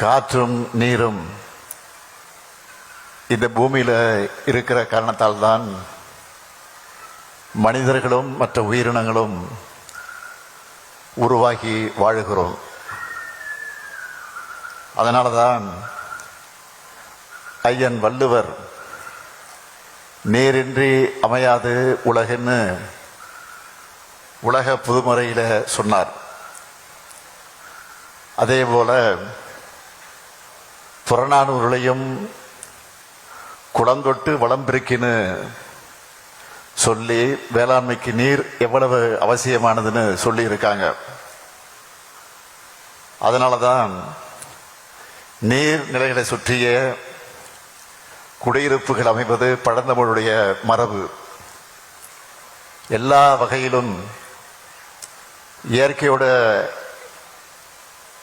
காற்றும் நீரும் இந்த பூமியில இருக்கிற காரணத்தால் தான் மனிதர்களும் மற்ற உயிரினங்களும் உருவாகி வாழுகிறோம். அதனாலதான் ஐயன் வள்ளுவர் நீரின்றி அமையாது உலகன்னு உலக புதுமுறையில சொன்னார். அதே போல புறநானூறுலையும் குளந்தொட்டு வளம் பெருக்கின்னு சொல்லி வேளாண்மைக்கு நீர் எவ்வளவு அவசியமானதுன்னு சொல்லி இருக்காங்க. அதனாலதான் நீர்நிலைகளை சுற்றிய குடியிருப்புகள் அமைவது பழந்தமிழுடைய மரபு. எல்லா வகையிலும் இயற்கையோடு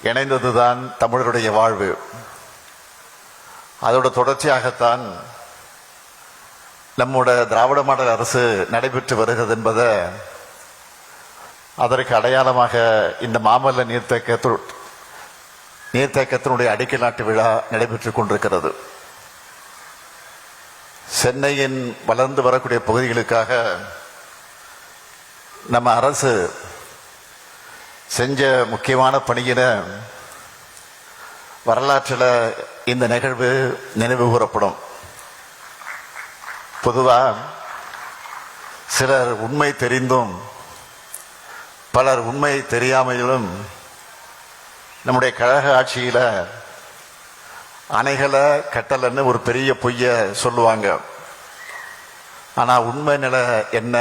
இணைந்ததுதான் தமிழருடைய வாழ்வு. அதோட தொடர்ச்சியாகத்தான் நம்முடைய திராவிட மாடல் அரசு நடைபெற்று வருகிறது என்பதை அதற்கு அடையாளமாக இந்த மாமல்ல நீர்த்தேக்கத்தினுடைய அடிக்கல் நாட்டு விழா நடைபெற்றுக் கொண்டிருக்கிறது. சென்னையின் வளர்ந்து வரக்கூடிய பகுதிகளுக்காக நம்ம அரசு செஞ்ச முக்கியமான பணியின வரலாற்றில் இந்த நிகழ்வு நினைவு கூறப்படும். பொதுவா சிலர் உண்மை தெரிந்தும் பலர் உண்மை தெரியாமலும் நம்முடைய கழக ஆட்சியில அணைகளை கட்டலன்னு ஒரு பெரிய பொய்ய சொல்லுவாங்க. ஆனா உண்மை நிலை என்ன?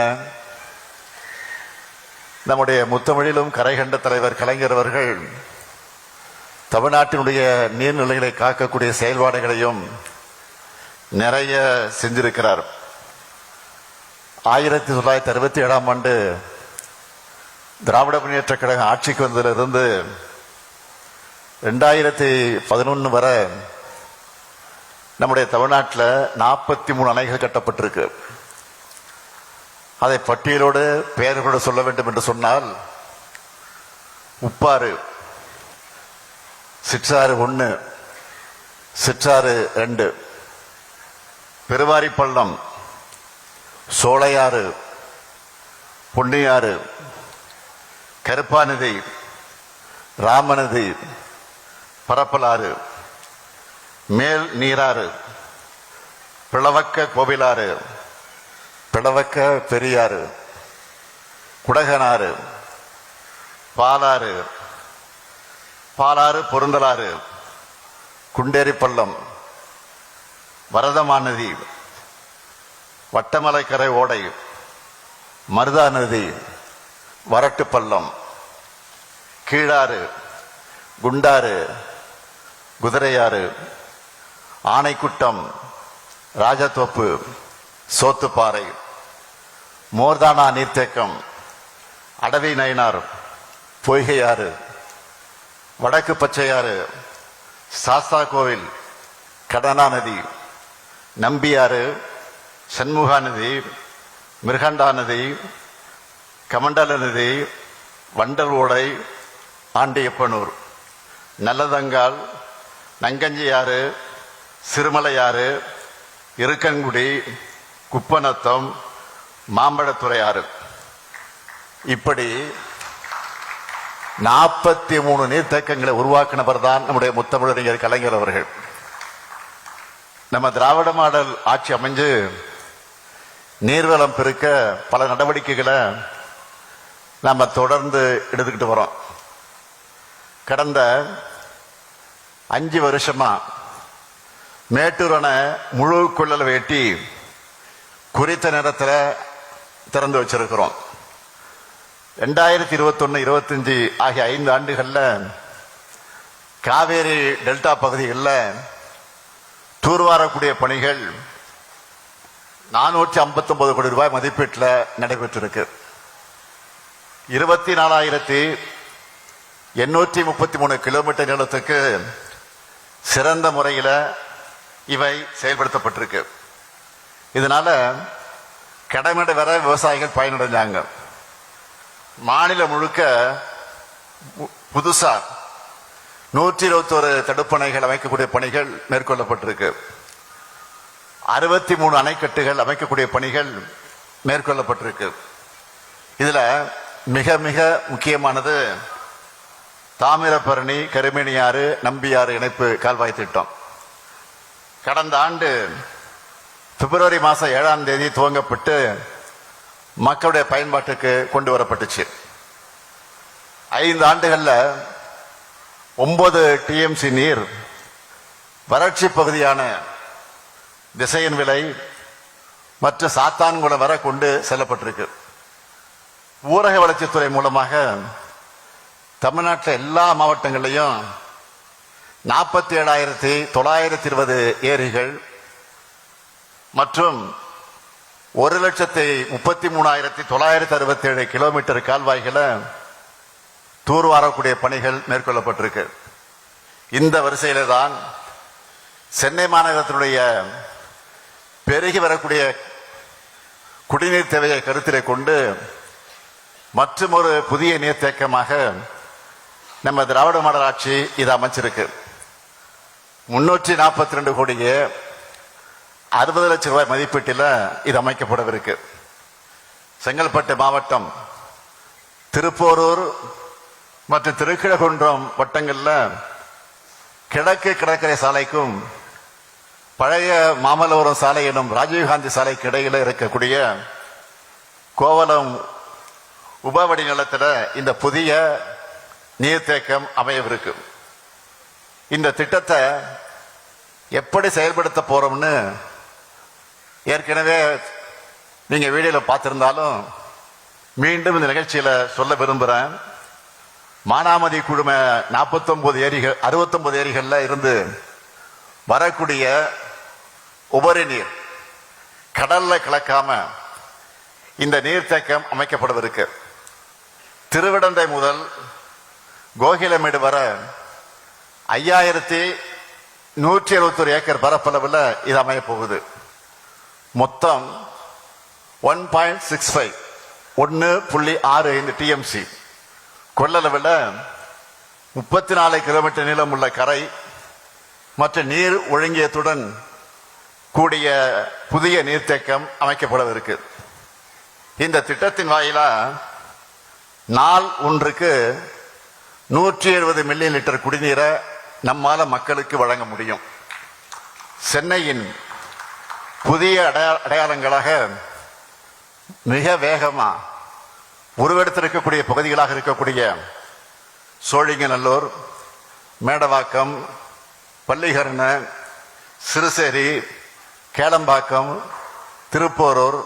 நம்முடைய முத்தமிழிலும் கரை கண்ட தலைவர் கலைஞர் அவர்கள் தமிழ்நாட்டினுடைய நீர்நிலைகளை காக்கக்கூடிய செயல்பாடுகளையும் நிறைய செஞ்சிருக்கிறார். 1967ஆம் ஆண்டு திராவிட முன்னேற்ற கழகம் ஆட்சிக்கு வந்ததிலிருந்து 2011 வரை நம்முடைய தமிழ்நாட்டில் 43 அணைகள் கட்டப்பட்டிருக்கு. அதை பட்டியலோடு பெயர்களோடு சொல்ல வேண்டும் என்று சொன்னால் உப்பாறு, சிற்றாறு 1, சிற்றாறு 2, பெருவாரி பள்ளம், சோலையாறு, பொன்னியாறு, கருப்பாநதி, ராமநதி, பரப்பலாறு, மேல் நீராறு, பிளவக்க கோவிலாறு, பிளவக்க பெரியாறு, குடகனாறு, பாலாறு, பாலாறு பொருந்தலாறு, குண்டேரி பள்ளம், வரதமாநதி, வட்டமலைக்கரை ஓடை, மருதா நதி, வரட்டு பள்ளம், கீழாறு, குண்டாறு, குதிரையாறு, ஆனைக்குட்டம், ராஜத்தோப்பு, சோத்துப்பாறை, மோர்தானா நீர்த்தேக்கம், அடவி நயினார், பொய்கையாறு, வடக்கு பச்சையாறு, சாஸ்தா கோவில், கடனா நதி, நம்பியாறு, சண்முகா நதி, மிருகண்டா நதி, கமண்டல நதி, வண்டல் ஓடை, ஆண்டியப்பனூர், நல்லதங்கால், நங்கஞ்சியாறு, சிறுமலையாறு, இருக்கன்குடி, குப்பநத்தம், மாம்பழத்துறையாறு, இப்படி 43 நீர்த்தேக்கங்களை உருவாக்கினவர் தான் நம்முடைய முத்தமிழறிஞர் கலைஞர் அவர்கள். நம்ம திராவிட மாடல் ஆட்சி அமைஞ்சு நீர்வளம் பெருக்க பல நடவடிக்கைகளை நாம தொடர்ந்து எடுத்துக்கிட்டு வரோம். கடந்த 5 வருஷமா மேட்டூர் அணை முழு கொள்ளல வெட்டி குறித்த நேரத்தில் திறந்து வச்சிருக்கிறோம். 2021-25 ஆகிய 5 ஆண்டுகள்ல காவேரி டெல்டா பகுதிகளில் தூர்வாரக்கூடிய பணிகள் 459 கோடி ரூபாய் மதிப்பீட்டில் நடைபெற்றிருக்கு. 24,833 கிலோமீட்டர் நீளத்துக்கு சிறந்த முறையில் இவை செயல்படுத்தப்பட்டிருக்கு. இதனால கடமடை வர விவசாயிகள் பயனடைஞ்சாங்க. மாநிலம் முழுக்க புதுசா 121 தடுப்பணைகள் அமைக்கக்கூடிய பணிகள் மேற்கொள்ளப்பட்டிருக்கு. 63 அணைக்கட்டுகள் அமைக்கக்கூடிய பணிகள் மேற்கொள்ளப்பட்டிருக்கு. இதுல மிக மிக முக்கியமானது தாமிரபரணி கருமேனியாறு நம்பியாறு இணைப்பு கால்வாய் திட்டம். கடந்த ஆண்டு பிப்ரவரி மாதம் 7ஆம் தேதி துவங்கப்பட்டு மக்களுடைய பயன்பாட்டுக்கு கொண்டு வரப்பட்டுச்சு. 5 ஆண்டுகள்ல 9 டிஎம்சி நீர் வறட்சி பகுதியான திசையன் விலை மற்றும் சாத்தான்குளம் வரை கொண்டு செல்லப்பட்டிருக்கு. ஊரக வளர்ச்சித்துறை மூலமாக தமிழ்நாட்டில் எல்லா மாவட்டங்களிலையும் 47,920 ஏரிகள் மற்றும் 1,33,967 கிலோமீட்டர் கால்வாய்களை தூர்வாரக்கூடிய பணிகள் மேற்கொள்ளப்பட்டிருக்கு. இந்த வரிசையில தான் சென்னை மாநகரத்தினுடைய பெருகி வரக்கூடிய குடிநீர் தேவையை கருத்திலே கொண்டு மற்றும் ஒரு புதிய நீர்த்தேக்கமாக நம்ம திராவிட மாடல் ஆட்சி இதை அமைச்சிருக்கு. 342 கோடியே 60 லட்சம் ரூபாய் மதிப்பீட்டில் இது அமைக்கப்படவிருக்கு. செங்கல்பட்டு மாவட்டம், திருப்போரூர் மற்றும் திருக்கிழகுன்றம் வட்டங்கள்ல கிழக்கு கடற்கரை சாலைக்கும் பழைய மாமல்லபுரம் சாலை எனும் ராஜீவ்காந்தி சாலைக்கு இடையில இருக்கக்கூடிய கோவலம் உபவடி நிலத்தில் இந்த புதிய நீர்த்தேக்கம் அமையவிருக்கு. இந்த திட்டத்தை எப்படி செயல்படுத்த போறோம்னு ஏற்கனவே நீங்க வீடியோல பார்த்திருந்தாலும் மீண்டும் இந்த நிகழ்ச்சியில சொல்ல விரும்புறேன். மானாமதி குழும 49 ஏரிகள் 69 ஏரிகள்ல இருந்து வரக்கூடிய உபரி நீர் கடல்ல கலக்காம இந்த நீர்த்தேக்கம் அமைக்கப்படவிருக்கு. திருவிடந்தை முதல் கோகிலமேடு வர 5,171 ஏக்கர் பரப்பளவில் இது அமைய போகுது. மொத்தம் 1.65 1.65 டிஎம்சி கொள்ளளவில் 34 கிலோமீட்டர் நீளம் உள்ள கரை மற்றும் நீர் ஒழுங்கியத்துடன் கூடிய புதிய நீர்த்தேக்கம் அமைக்கப்படவிருக்கு. இந்த திட்டத்தின் வாயிலா நாள் ஒன்றுக்கு 170 மில்லியன் லிட்டர் குடிநீரை நம்மால மக்களுக்கு வழங்க முடியும். சென்னையின் புதிய அடையாளங்களாக மிக வேகமா உருவெடுத்திருக்கக்கூடிய பகுதிகளாக இருக்கக்கூடிய சோழிங்கநல்லூர், மேடவாக்கம், பள்ளிகரண, சிறுசேரி, கேளம்பாக்கம், திருப்போரூர்,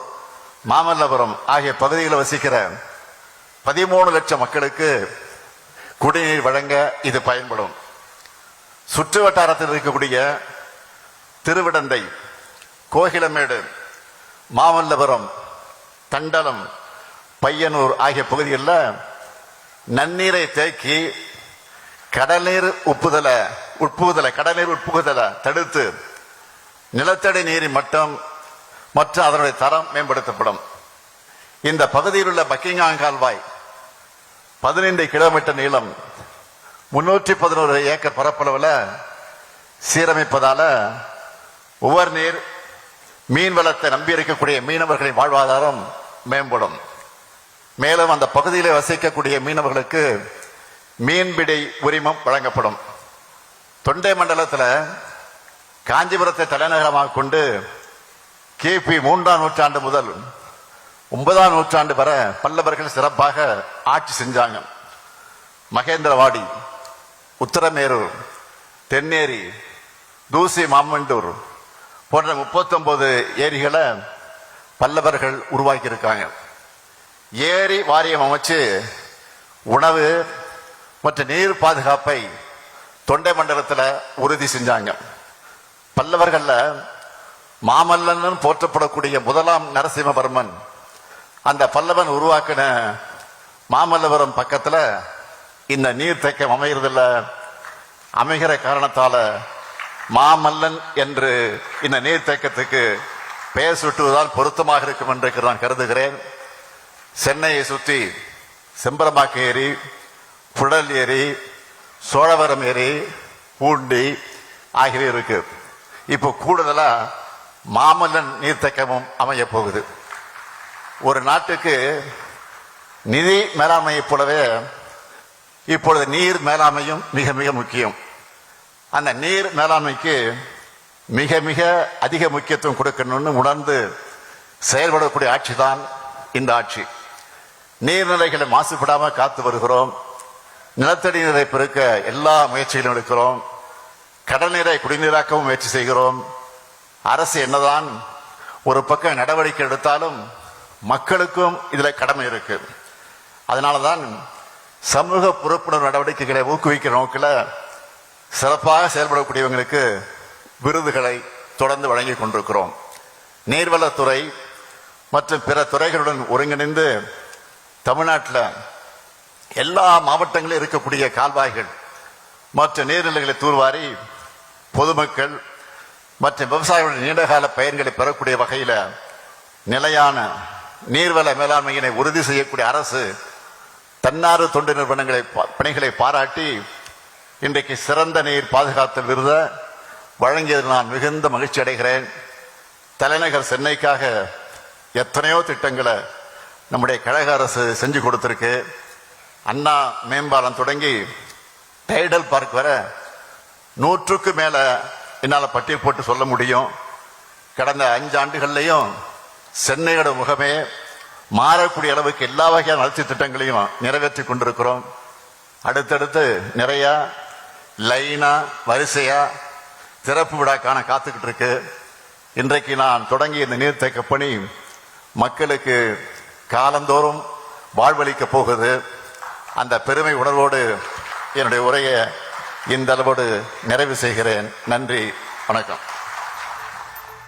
மாமல்லபுரம் ஆகிய பகுதிகளில் வசிக்கிற 13 லட்சம் மக்களுக்கு குடிநீர் வழங்க இது பயன்படும். சுற்று வட்டாரத்தில் இருக்கக்கூடிய திருவிடந்தை, கோகிலமேடு, மாமல்லபுரம், தண்டலம், பையனூர் ஆகிய பகுதிகளில் நன்னீரை தேக்கி கடல்நீர் உட்புகுதலை தடுத்து நிலத்தடி நீரின் மட்டம் மற்றும் அதனுடைய தரம் மேம்படுத்தப்படும். இந்த பகுதியில் உள்ள பக்கிங்ஹாம் கால்வாய் 15 கிலோமீட்டர் நீளம் 311 ஏக்கர் பரப்பளவில் சீரமைப்பதால உவர் நீர் மீன் வளத்தை நம்பி இருக்கக்கூடிய மீனவர்களின் வாழ்வாதாரம் மேம்படும். மேலும் அந்த பகுதியில் வசிக்கக்கூடிய மீனவர்களுக்கு மீன்பிடி உரிமம் வழங்கப்படும். தொண்டை மண்டலத்தில் காஞ்சிபுரத்தை தலைநகரமாக கொண்டு கிபி 3ஆம் நூற்றாண்டு முதல் 9ஆம் நூற்றாண்டு வரை பல்லவர்கள் சிறப்பாக ஆட்சி செஞ்சாங்க. மகேந்திரவாடி, உத்தரமேரூர், தென்னேரி, தூசி மாமண்டூர் போன்ற 39 ஏரிகளை பல்லவர்கள் உருவாக்கி இருக்காங்க. ஏரி வாரியம் அமைச்சு உணவு மற்றும் நீர் பாதுகாப்பை தொண்டை மண்டலத்தில் உறுதி செஞ்சாங்க. பல்லவர்கள்ல மாமல்லன் போற்றப்படக்கூடிய 1ஆம் நரசிம்மவர்மன் அந்த பல்லவன் உருவாக்கின மாமல்லபுரம் பக்கத்துல இந்த நீர்த்தேக்கம் அமைகிற காரணத்தால மாமல்லன் என்று இந்த நீர்த்தேக்கத்துக்கு பெயர் சுட்டுவதால் பொருத்தமாக இருக்கும் என்று நான் கருதுகிறேன். சென்னையை சுற்றி செம்பரமாக்கு ஏரி, புழல் ஏரி, சோழவரம் ஏரி, பூண்டி ஆகியவை இருக்கு. இப்போ கூடுதலா மாமல்லன் நீர்த்தேக்கமும் அமைய போகுது. ஒரு நாட்டுக்கு நிதி மேலாண்மையை போலவே இப்பொழுது நீர் மேலாண்மையும் மிக மிக முக்கியம். அந்த நீர் மேலாண்மைக்கு மிக மிக அதிக முக்கியத்துவம் கொடுக்கணும்னு உணர்ந்து செயல்படக்கூடிய ஆட்சி தான் இந்த ஆட்சி. நீர்நிலைகளை மாசுபடாமல் காத்து வருகிறோம். நிலத்தடி நீரை பெருக்க எல்லா முயற்சிகளும் எடுக்கிறோம். கடல் நீரை குடிநீராக்கவும் முயற்சி செய்கிறோம். அரசு என்னதான் ஒரு பக்கம் நடவடிக்கை எடுத்தாலும் மக்களுக்கும் இதுல கடமை இருக்கு. அதனாலதான் சமூக பொறுப்புணர்வு நடவடிக்கைகளை ஊக்குவிக்கிற நோக்கில் சிறப்பாக செயல்படக்கூடியவங்களுக்கு விருதுகளை தொடர்ந்து வழங்கி கொண்டிருக்கிறோம். நீர்வளத்துறை மற்றும் பிற துறைகளுடன் ஒருங்கிணைந்து தமிழ்நாட்டில் எல்லா மாவட்டங்களிலும் இருக்கக்கூடிய கால்வாய்கள் மற்ற நீர்நிலைகளை தூர்வாரி பொதுமக்கள் மற்றும் விவசாயிகளுடைய நீண்டகால பயன்களை பெறக்கூடிய வகையில் நிலையான நீர்வள மேலாண்மையினை உறுதி செய்யக்கூடிய அரசு தன்னார்வ தொண்டு பணிகளை பாராட்டி இன்றைக்கு சிறந்த நீர் பாதுகாத்தல் விருதை வழங்கியதில் நான் மிகுந்த மகிழ்ச்சி அடைகிறேன். தலைநகர் சென்னைக்காக எத்தனையோ திட்டங்களை நம்முடைய கழக அரசு செஞ்சு கொடுத்திருக்கு. அண்ணா மேம்பாலம் தொடங்கி டைடல் பார்க் வர 100க்கு மேல என்னால் பட்டியல் போட்டு சொல்ல முடியும். கடந்த 5 ஆண்டுகள்லையும் சென்னையோட முகமே மாறக்கூடிய அளவுக்கு எல்லா வகையான வளர்ச்சி திட்டங்களையும் நிறைவேற்றி கொண்டிருக்கிறோம். அடுத்தடுத்து நிறைய லைனா வரிசையா திறப்பு விழா காண காத்துக்கிட்டு இருக்கு. இன்றைக்கு நான் தொடங்கிய இந்த நீர்த்தேக்க பணி மக்களுக்கு காலந்தோறும் வாழ்வளிக்க போகுது. அந்த பெருமை உணர்வோடு என்னுடைய உரையை இந்த அளவோடு நிறைவு செய்கிறேன். நன்றி, வணக்கம்.